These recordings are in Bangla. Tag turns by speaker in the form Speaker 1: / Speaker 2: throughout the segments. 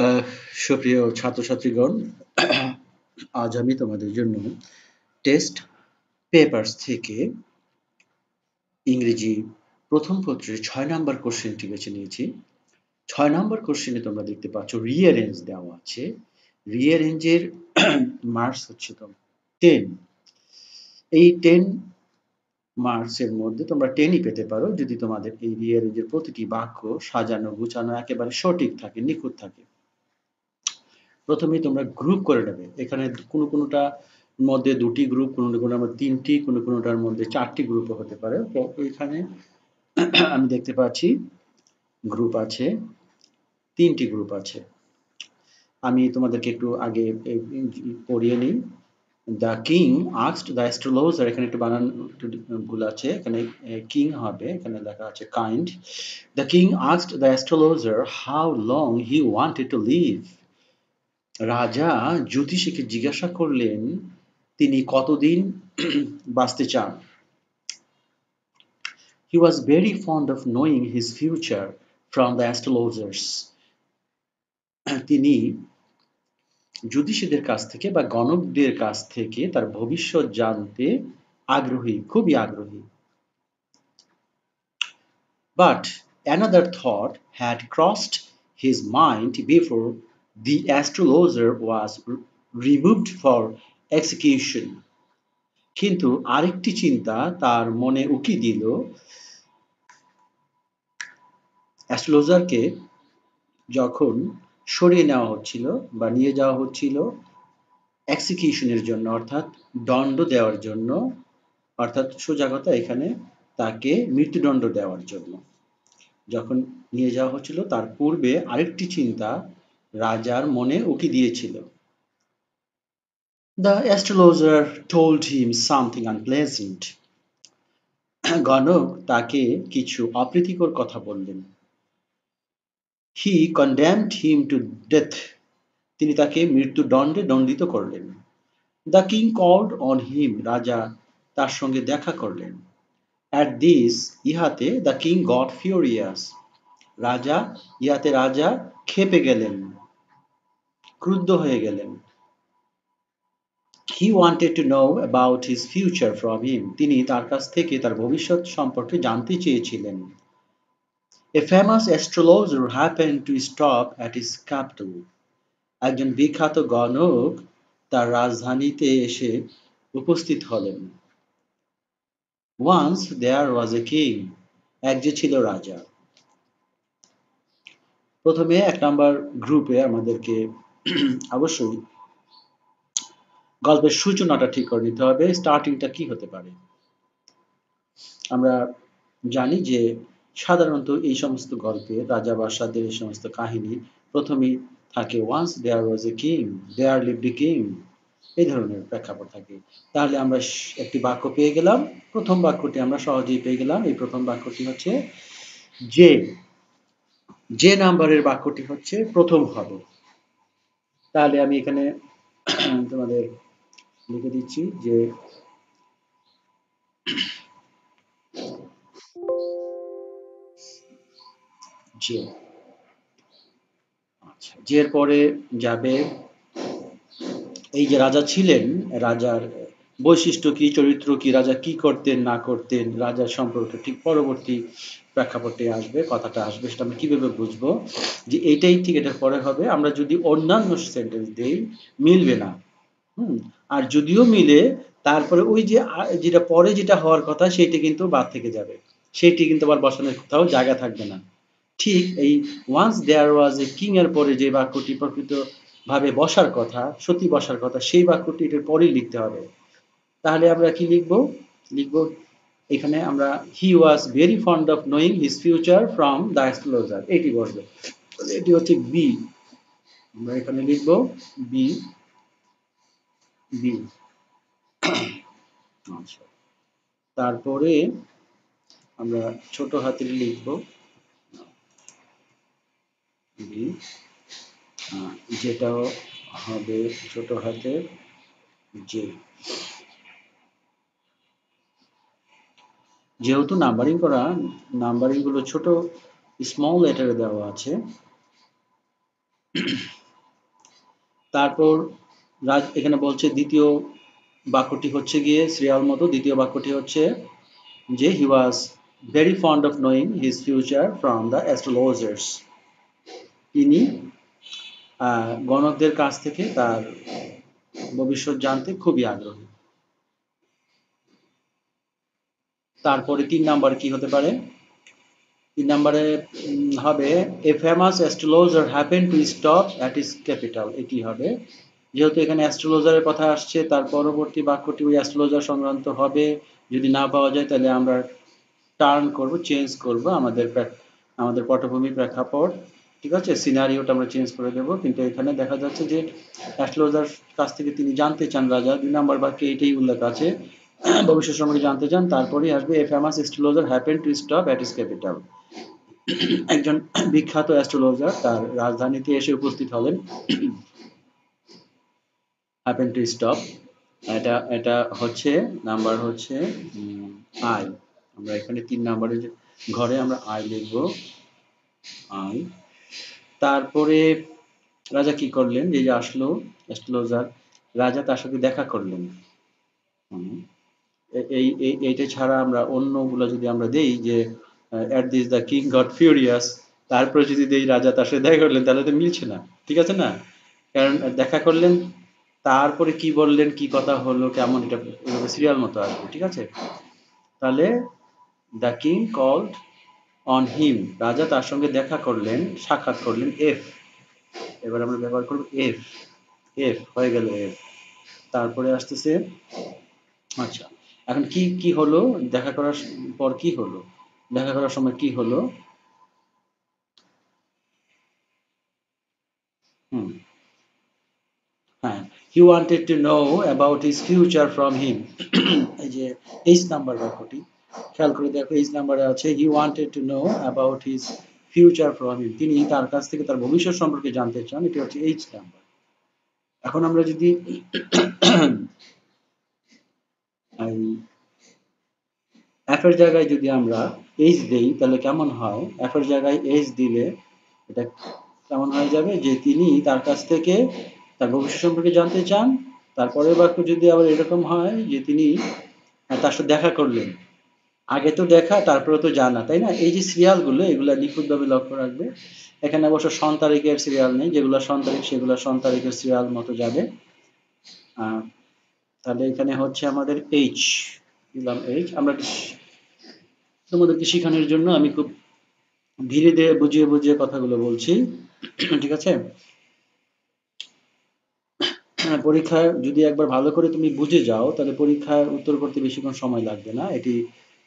Speaker 1: আহ, সুপ্রিয় ছাত্রছাত্রীগণ, আজ আমি তোমাদের জন্য টেস্ট পেপারস থেকে ইংরেজি প্রথম পত্রের ৬ নম্বর কোশ্চেনটি বেছে নিয়েছি। ৬ নম্বর কোশ্চেনে তোমরা দেখতে পাচ্ছ রিঅ্যারেঞ্জ দেওয়া আছে। রিঅ্যারেঞ্জের মার্কস হচ্ছে তো 10। এই 10 মার্কসের মধ্যে তোমরা 10ই পেতে পারো যদি তোমাদের এই রিঅ্যারেঞ্জের প্রতিটি বাক্য সাজানো গুছানো একেবারে সঠিক থাকে, নিখুঁত থাকে। প্রথমেই তোমরা গ্রুপ করে নেবে। এখানে কোনোটার মধ্যে 2টি গ্রুপ, কোনোটার মধ্যে 3টি, কোনোটার মধ্যে 4টি গ্রুপও হতে পারে। তো এখানে আমি দেখতে পাচ্ছি গ্রুপ আছে, 3টি গ্রুপ আছে। আমি তোমাদেরকে একটু আগে পড়িয়ে নিই। The king asked the astrologer, এখানে একটু বানান একটু ভুল আছে, এখানে কিং হবে, এখানে লেখা আছে kind. The king asked the astrologer how long he wanted to live. রাজা জ্যোতিষীকে জিজ্ঞাসা করলেন তিনি কতদিন বাঁচতে চান। He was very fond of knowing his future from the astrologers. তিনি জ্যোতিষীদের কাছ থেকে বা গণকদের কাছ থেকে তার ভবিষ্যৎ জানতে আগ্রহী, খুবই আগ্রহী। But another thought had crossed his mind before the astrologer was removed for execution. কিন্তু আরেকটি চিন্তা তার মনে উকি দিল অ্যাস্ট্রোলজারকে যখন সরিয়ে নেওয়া হচ্ছিল বা নিয়ে যাওয়া হচ্ছিল এক্সিকিউশনের জন্য, অর্থাৎ দণ্ড দেওয়ার জন্য, অর্থাৎ সোজা কথা এখানে তাকে মৃত্যুদণ্ড দেওয়ার জন্য যখন নিয়ে যাওয়া হচ্ছিল তার পূর্বে আরেকটি চিন্তা রাজার মনে উকি দিয়েছিল। The astrologer told him something unpleasant. গণক তাকে কিছু অপ্রীতিকর কথা বললেন। He condemned him to death. তিনি তাকে মৃত্যুদণ্ডে দণ্ডিত করলেন। The king called on him. রাজা তার সঙ্গে দেখা করলেন। At this, ইহাতে the king got furious. রাজা ক্ষেপে গেলেন, ক্রুদ্ধ হয়ে গেলেন। He wanted to know about his future from him. তিনি তার কাছ থেকে তার ভবিষ্যৎ সম্পর্কে জানতে চেয়েছিলেন। A famous astrologer happened to stop at his capital. একজন বিখ্যাত গণক তার রাজধানীতে এসে উপস্থিত হলেন। Once there was a king. এক যে ছিল রাজা। প্রথমে 1 নম্বর গ্রুপে আমাদেরকে অবশ্যই গল্পের সূচনাটা ঠিক করে নিতে হবে। স্টার্টিংটা কি হতে পারে? আমরা জানি যে সাধারণত এই সমস্ত গল্পে রাজা বাদশাহদের এই সমস্ত কাহিনী প্রথমেই থাকে once there was a king, there lived a king, এই ধরনের প্রেক্ষাপট থাকে। তাহলে আমরা একটি বাক্য পেয়ে গেলাম। প্রথম বাক্যটি আমরা সহজেই পেয়ে গেলাম। এই প্রথম বাক্যটি হচ্ছে যে নাম্বারের বাক্যটি হচ্ছে প্রথম হবে। তাহলে আমি এখানে তোমাদের লিখে দিচ্ছি যে যে, আচ্ছা, যের পরে যাবে এই যে রাজা ছিলেন, রাজার বৈশিষ্ট্য কি, চরিত্র কি, রাজা কি করতেন না করতেন, রাজার সম্পর্কে ঠিক পরবর্তী প্রেক্ষাপটে আসবে, কথাটা আসবে, সেটা আমরা কিভাবে বুঝবো যে এইটাই ঠিক এটার পরে হবে। আমরা যদি অন্যান্য সেন্টেন্স দেই মিলবে না। আর যদিও মিলে তারপরে ওই যে যেটা পরে যেটা হওয়ার কথা সেটি কিন্তু বাদ থেকে যাবে, সেটি কিন্তু আবার বসানোর কোথাও জায়গা থাকবে না। ঠিক এই once there was a king এর পরে যে বাক্যটি প্রকৃত ভাবে বসার কথা, সত্যি বসার কথা, সেই বাক্যটি এটার পরেই লিখতে হবে। তাহলে আমরা কি লিখবো? লিখবো এখানে আমরা he was very fond of knowing his future from the astrologer, এটি বসবে। এটি হচ্ছে বি। আমরা এখানে লিখবো বি। বি আচ্ছা, তারপরে আমরা ছোট হাতের লিখবো বি, যেটাও হবে ছোট হাতের যে। যেহেতু নাম্বারিং করা, নাম্বারিং গুলো ছোট স্মল লেটারে দেওয়া আছে, তারপর এখানে বলছে দ্বিতীয় বাক্যটি হচ্ছে গিয়ে সিরিয়াল মতো। দ্বিতীয় বাক্যটি হচ্ছে যে he was very fond of knowing his future from the astrologers. তিনি গণকদের কাছ থেকে তার ভবিষ্যৎ জানতে খুবই আগ্রহী। তারপরে 3 নাম্বার কি হতে পারে? 3 নাম্বারে হবে a famous astrologer happen to stop at his capital. এটি হবে, যেহেতু এখানে অ্যাস্ট্রোলজারের কথা আসছে, তার পরবর্তী বাক্যটি ওই অ্যাস্ট্রোলজার সংক্রান্ত হবে। যদি না পাওয়া যায় তাহলে আমরা টার্ন করব, চেঞ্জ করব আমাদের পটভূমি প্রেক্ষাপট, ঠিক আছে, সিনারিওটা আমরা চেঞ্জ করে দেব। কিন্তু এখানে দেখা যাচ্ছে যে অ্যাস্ট্রোলজার কাছ থেকে তিনি জানতে চান রাজা, 2 নাম্বার বাক্যে এটাই উল্লেখ আছে, ভবিষ্যৎ সম্পর্কে জানতে চান। তারপরেই আসবে a famous astrologer happen to stop at his capital. একজন বিখ্যাত অ্যাস্ট্রোলজার তার রাজধানীতে এসে উপস্থিত হলেন, হ্যাপেন টু স্টপ। এটা হচ্ছে নাম্বার হচ্ছে আই। আমরা এখানে 3 নাম্বারের ঘরে আমরা আই লিখব, আই। তারপরে রাজা কি করলেন, যে আসলো অ্যাস্ট্রোলজার, রাজা তার সাথে দেখা করলেন। এইটা ছাড়া আমরা অন্যগুলো যদি আমরা দেই যে at this the king got furious, তারপরে যদি দেই রাজা তার সাথে দেখা করলেন, তাহলে তো মিলছে না, ঠিক আছে না? কারণ দেখা করলেন, তারপরে কি বললেন, কি কথা হলো, কেমন, এটা সিরিয়াল মতো আসবে, ঠিক আছে? তাহলে the king called on him, রাজা তার সঙ্গে দেখা করলেন, সাক্ষাৎ করলেন, এফ। এবার আমরা ব্যবহার করব এফ। এফ হয়ে গেল এফ। তারপরে আসতেছে, আচ্ছা, এখন কি কি হলো, দেখা করার পর কি হলো, দেখা করার সময় কি হলো? হুম, হ্যাঁ, হি wanted to know about his future from him. এই যে এইচ নাম্বার বাক্যটি খেয়াল করে দেখো, এইচ নাম্বারে আছে হি wanted to know about his future from him, তিনি তার কাছ থেকে তার ভবিষ্যৎ সম্পর্কে জানতে চান, এটি হচ্ছে এইচ নাম্বার। এখন আমরা যদি এফ এর জায়গায় যদি আমরা এইচ দেই তাহলে কেমন হয়? এফ এর জায়গায় এইচ দিলে এটা কেমন হয়ে যাবে, যে তিনি তার কাছ থেকে তার ভবিষ্যৎ সম্পর্কে জানতে চান। তারপরের বাক্য যদি আবার এরকম হয় যে তিনি তার সাথে দেখা করলেন, আগে তো দেখা, তারপরে তো জানা, তাই না? এই যে সিরিয়ালগুলো, এগুলা নিখুঁতভাবে লক্ষ্য রাখবে। এখানে অবশ্য সন তারিখের সিরিয়াল নেই, যেগুলো সন তারিখ সেগুলো সন তারিখের সিরিয়াল মতো যাবে। তাহলে এখানে হচ্ছে আমাদের এইচ দিলাম, এইচ। আমরা তোমাদেরকে শেখানোর জন্য আমি খুব ধীরে ধীরে বুঝিয়ে বুঝিয়ে কথাগুলো বলছি, ঠিক আছে? পরীক্ষায় যদি একবার ভালো করে তুমি বুঝে যাও তাহলে পরীক্ষায় উত্তর করতে বেশিক্ষণ সময় লাগবে না। এটি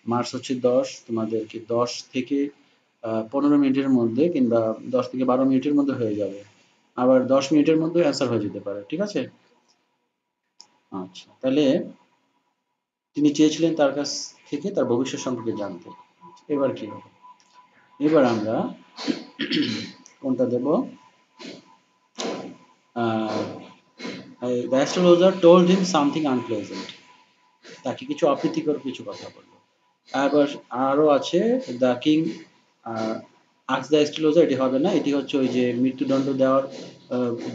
Speaker 1: মার্কস হচ্ছে 10, তোমাদেরকে 10 থেকে 15 মিনিটের মধ্যে কিংবা 10 থেকে 12 মিনিটের মধ্যে হয়ে যাবে। আবার 10 মিনিটের মধ্যে অ্যান্সার হয়ে যেতে পারে, ঠিক আছে? আচ্ছা, তাহলে তিনি চেয়েছিলেন তার কাছ থেকে তার ভবিষ্যৎ সম্পর্কে জানতে। এবার কি হবে? এবার আমরা কোনটা দেব? The astrologer told him something unpleasant. তাকে কিছু অপ্রীতিকর কিছু কথা বলল। আবার আরো আছে the king ask the astrologer, এটি হবে না, এটি হচ্ছে ওই যে মৃত্যুদণ্ড দেওয়ার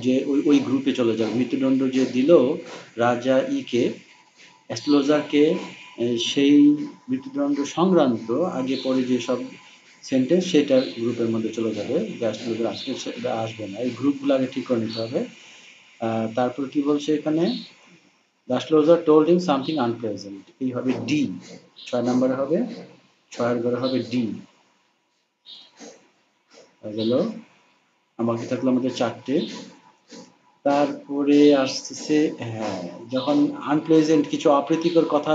Speaker 1: যে ওই গ্রুপে চলে যাবে। মৃত্যুদণ্ড যে দিল রাজা ইকে, অ্যাস্ট্রোলজারকে, সেই মৃত্যুদণ্ড সংক্রান্ত আগে পরে যে সব সেন্টেন্স সেটার গ্রুপের মধ্যে চলে যাবে। অ্যাস্ট্রোলজার আজকে আসবে না, এই গ্রুপগুলো আগে ঠিক করে নিতে হবে। তারপর কি বলছে এখানে? The astrologer told him something unpleasant. এই হবে ডি, 6 নম্বরে হবে, 6 এর ঘরে হবে ডি। হয়ে গেল, আমাকে থাকলো আমাদের 4টে। তারপরে আসতেছে, হ্যাঁ, যখন আনপ্লেজেন্ট কিছু অপ্রীতিকর কথা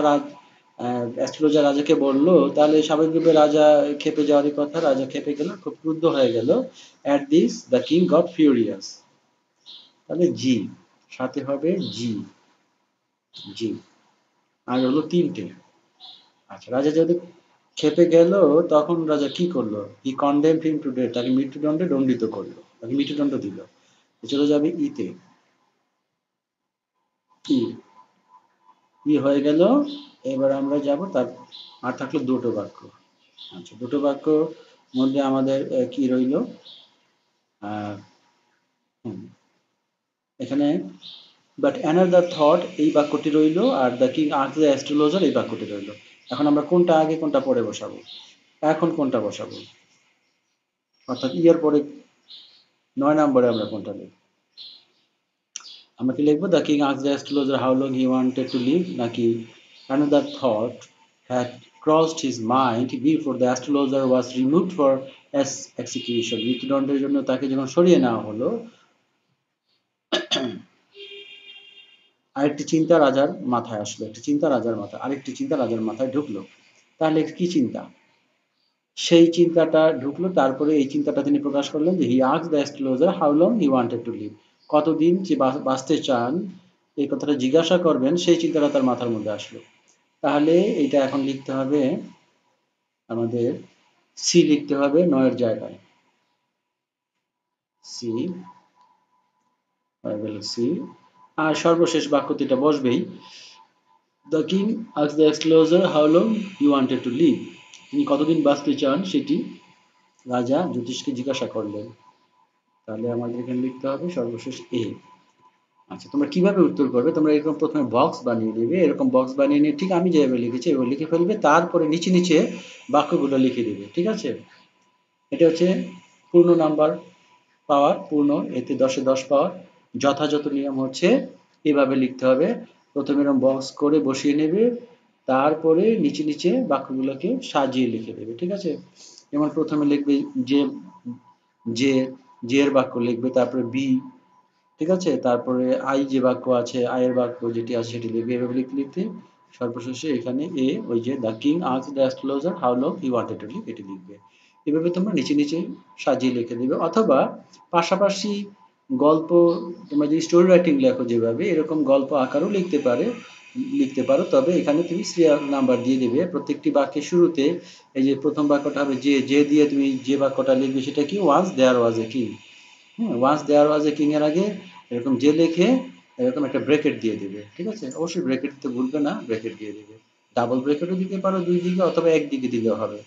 Speaker 1: অ্যাস্ট্রোলজার রাজাকে বললো, তাহলে স্বাভাবিকভাবে রাজা ক্ষেপে যাওয়ারই কথা। রাজা ক্ষেপে গেল, খুব ক্রুদ্ধ হয়ে গেল। At this the king got furious. তাহলে জি, সাথে হবে জি, জি। আর হলো 3টে। আচ্ছা, রাজা যদি ক্ষেপে গেল, তখন রাজা কি করলো? হি কনডেমড হিম টু ডেথ, তাকে মৃত্যুদণ্ডে দণ্ডিত করলো, তাকে মৃত্যুদণ্ড দিল। চলে যাবে ইতে, ই, ই হয়ে গেল। এবার আমরা যাব তার, আর থাকলো দুটো বাক্য। আচ্ছা, দুটো বাক্য মধ্যে আমাদের কি রইল? হুম, এখানে বাট অ্যানাদার থট এই বাক্যটি রইল, are the king asked the astrologer এই বাক্যটি রইল। এখন আমরা কোনটা আগে কোনটা পরে বসাবো? এখন কোনটা বসাবো? অর্থাৎ ইয়ার পরে 9 নম্বরে আমরা কোনটা লিখব? আমরা কি লিখবো the king asked the astrologer how long he wanted to live, নাকি another thought had crossed his mind before the astrologer was removed for execution, মৃত্যুদণ্ডের জন্য তাকে যখন সরিয়ে নেওয়া হলো, আরেকটি চিন্তা রাজার মাথায় আসলো, একটি চিন্তা রাজার মাথায়, আরেকটি চিন্তা রাজার মাথায় ঢুকলো। তাহলে কি চিন্তা? সেই চিন্তাটা ঢুকলো, তারপরে এই চিন্তাটা তিনি প্রকাশ করলেন যে he asked the astrologer how long he wanted to live, কতদিন যে বাঁচতে চান এই কথাটা জিজ্ঞাসা করবেন, সেই চিন্তাটা তার মাথার মধ্যে আসলো। তাহলে এটা এখন লিখতে হবে আমাদের, সি লিখতে হবে 9 এর জায়গায়, সি, সি। আর সর্বশেষ বাক্যটি এটা বসবেই, the king asked the astrologer how long he wanted to live, তিনি কতদিন বাঁচতে চান সেটি রাজা জ্যোতিষকে জিজ্ঞাসা করলেন। তাহলে আমাদের এখানে লিখতে হবে সর্বশেষ এ। আচ্ছা, তোমরা কিভাবে উত্তর করবে? তোমরা এরকম প্রথমে বক্স বানিয়ে নেবে, এরকম বক্স বানিয়ে নিয়ে ঠিক আমি যেভাবে লিখেছি এভাবে লিখে ফেলবে, তারপরে নিচে নিচে বাক্যগুলো লিখে দেবে, ঠিক আছে? এটা হচ্ছে পূর্ণ নাম্বার পাওয়ার, পূর্ণ, এতে 10 এ 10 পাওয়ার। যথাযথ নিয়ম হচ্ছে এভাবে লিখতে হবে, প্রথমে এরকম বক্স করে বসিয়ে নেবে, তারপরে নিচে নিচে বাক্যগুলোকে সাজিয়ে লিখে দেবে, ঠিক আছে? যেমন প্রথমে লিখবে যে, যে, যে এর বাক্য লিখবে, তারপরে বি, ঠিক আছে? তারপরে আই যে বাক্য আছে, আই এর বাক্য যেটি আছে সেটি লিখবে, এভাবে লিখতে লিখতে সর্বশেষে এখানে এ, ওই যে the king asked the astrologer how long he wanted to live এটি লিখবে। এভাবে তোমরা নিচে নিচে সাজিয়ে লিখে দেবে, অথবা পাশাপাশি গল্প, তোমরা যদি স্টোরি রাইটিং লেখো যেভাবে, এরকম গল্প আকারেও লিখতে পারো, তবে এখানে তুমি সিরিয়াল নাম্বার দিয়ে দেবে প্রত্যেকটি বাক্যের শুরুতে। এই যে প্রথম বাক্যটা হবে যে দিয়ে তুমি যে বাক্যটা লিখবে সেটা কি, once there was a king. হ্যাঁ, once there was a king এর আগে এরকম যে লিখে এরকম একটা ব্রেকেট দিয়ে দেবে, ঠিক আছে? অবশ্যই ব্রেকেট দিতে ভুলবে না, ব্রেকেট দিয়ে দেবে। ডাবল ব্রেকেটও দিতে পারো দুই দিকে, অথবা একদিকে দিলেও হবে।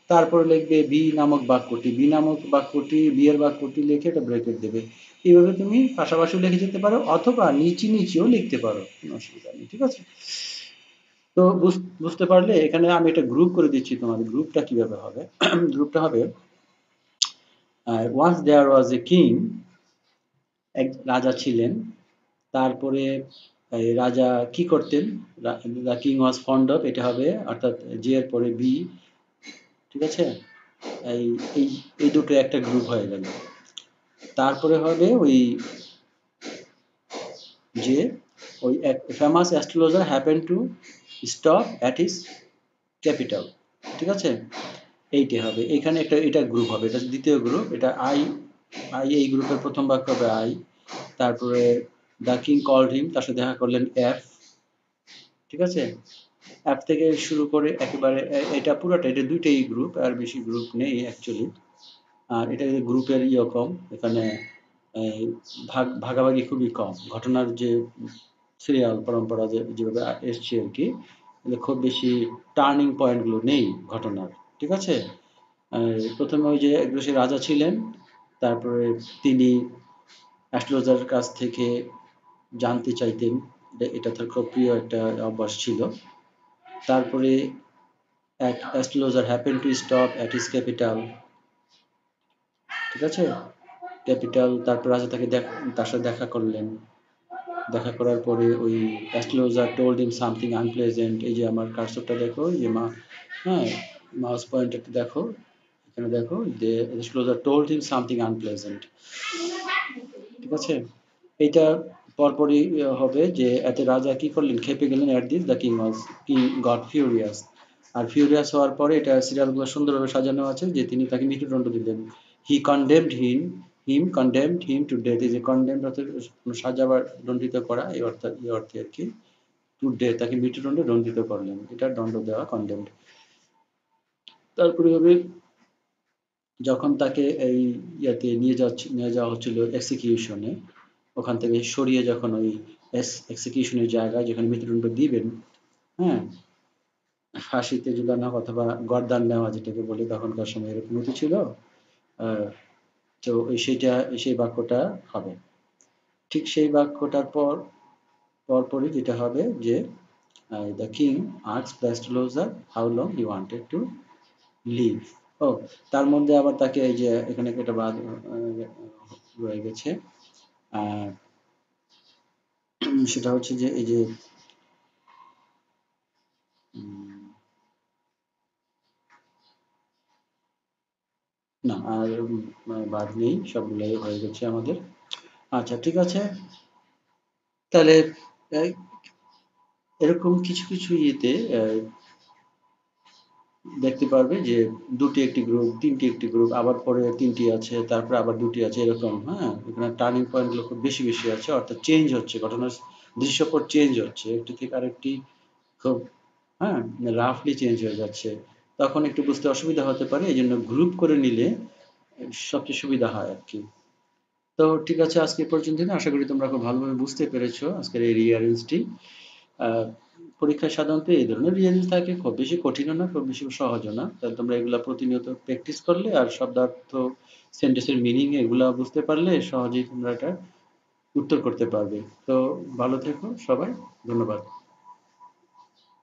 Speaker 1: তারপরে লিখবে বি নামক বাক্যটি, বি নামক বাক্যটি, বি এর বাক্যটি লিখে একটা ব্রেকেট দেবে। এইভাবে তুমি পাশাপাশিও লিখে যেতে পারো, অথবা নিচে নিচেও লিখতে পারো, কোনো অসুবিধা নেই, ঠিক আছে? তো বুঝতে পারলে? এখানে আমি একটা গ্রুপ করে দিচ্ছি তোমাদের, গ্রুপটা কিভাবে হবে। গ্রুপটা হবে once there was a king, এক রাজা ছিলেন, তারপরে এই রাজা কি করতেন, the king was fond of, এটা হবে, অর্থাৎ যে এর পরে বি, ঠিক আছে? এই এই এই দুটো একটা গ্রুপ হয়ে গেল। তারপরে হবে ওই যে ওই এক famous astrologer happen to stop at his capital, ঠিক আছে? এইটা হবে, এখানে একটা, এটা গ্রুপ হবে, এটা দ্বিতীয় গ্রুপ, এটা আই, আই এই গ্রুপের প্রথম বাক্য হবে আই। তারপরে দ্য কিং কল্ড হিম, তার সাথে দেখা করলেন এফ, ঠিক আছে? অ্যাপ থেকে শুরু করে একেবারে এটা পুরোটা, এটা দুইটাই গ্রুপ, আর বেশি গ্রুপ নেই অ্যাকচুয়ালি। আর এটা গ্রুপের ইয়ে কম, এখানে এই ভাগাভাগি খুবই কম, ঘটনার যে সিরিয়াল পরম্পরা যেভাবে এসছে আর কি, খুব বেশি টার্নিং পয়েন্টগুলো নেই ঘটনার, ঠিক আছে? প্রথমে ওই যে একজন সে রাজা ছিলেন, তারপরে তিনি অ্যাস্ট্রোলজারের কাছ থেকে জানতে চাইতেন, এটা তার খুব প্রিয় একটা অভ্যাস ছিল। তারপরে এক astrologer happen to stop at his capital, ঠিক আছে? ক্যাপিটাল, তারপর রাজা তার সাথে দেখা করলেন, দেখা করার পরে ওই astrologer told him something unpleasant, এই যে আমার কার্সরটা দেখো, যে হ্যাঁ, মাউস পয়েন্টারটা দেখো, এখানে দেখো, যে astrologer told him something unpleasant, ঠিক আছে? এইটা পরপরই হবে যে এতে রাজা কি করলেন, খেপে গেলেন, at this the king got furious. আর ফিউরিয়াস হওয়ার পরে এটা সিরিয়ালগুলো সুন্দরভাবে সাজানো আছে যে তিনি তাকে মৃত্যুদণ্ড দিলেন। হি কনডেমড হিম টু ডেথ, এই যে কনডেমড অর্থে সাজা বা দণ্ডিত করা, এই অর্থে আর কি, টু ডেথ, তাকে মৃত্যুদণ্ডে দণ্ডিত করলেন, এটা দণ্ড দেওয়া, কনডেমড। তারপরে হবে যখন তাকে এই ইয়াতে নিয়ে যাওয়া হচ্ছিল এক্সিকিউশনে, ওখান থেকে সরিয়ে যখন ওই এক্সিকিউশনের জায়গায় যেখানে মৃত্যুদণ্ড দিবেন, হ্যাঁ, ফাঁসিতে ঝুলানো হোক অথবা গর্দান নেওয়া যেটাকে বলে, তখনকার সময় এরকম নীতি ছিল। আহ, তো সেই বাক্যটা হবে। ঠিক সেই বাক্যটার পরপরই যেটা হবে যে the king asked the astrologer how long he wanted to live. ও, তার মধ্যে আবার তাকে এই যে এখানে একটা বাদ রয়ে গেছে, সেটা হচ্ছে যে এই যে না আর বাদ নেই, সবগুলোই হয়ে গেছে আমাদের। আচ্ছা ঠিক আছে, তাহলে এরকম কিছু কিছু ইয়েতে দেখতে পারবে যে দুটি একটি গ্রুপ, তিনটি একটি গ্রুপ, আবার পরে তিনটি আছে, তারপরে আবার দুটি আছে, এরকম। হ্যাঁ, এখানে টার্নিং পয়েন্ট গুলো খুব বেশি বেশি আছে, অর্থাৎ চেঞ্জ হচ্ছে, ঘটনার দৃশ্যপট চেঞ্জ হচ্ছে, একটি থেকে আরেকটি খুব, হ্যাঁ, রাফলি চেঞ্জ হয়ে যাচ্ছে। তখন একটু বুঝতে অসুবিধা হতে পারে, এই জন্য গ্রুপ করে নিলে সবচেয়ে সুবিধা হয় আর কি। তো ঠিক আছে, আজকে এ পর্যন্তই। না, আশা করি তোমরা খুব ভালোভাবে বুঝতে পেরেছো আজকের এই রিঅ্যারেঞ্জটি। আহ, পরীক্ষায় সাধারণত এই ধরনের রিঅ্যারেঞ্জ থাকে, খুব বেশি কঠিনও না, খুব বেশি সহজও না। তাহলে তোমরা এগুলা প্রতিনিয়ত প্র্যাকটিস করলে আর শব্দার্থ, সেন্টেন্সের মিনিং এগুলা বুঝতে পারলে সহজেই তোমরা এটা উত্তর করতে পারবে। তো ভালো থেকো সবাই, ধন্যবাদ।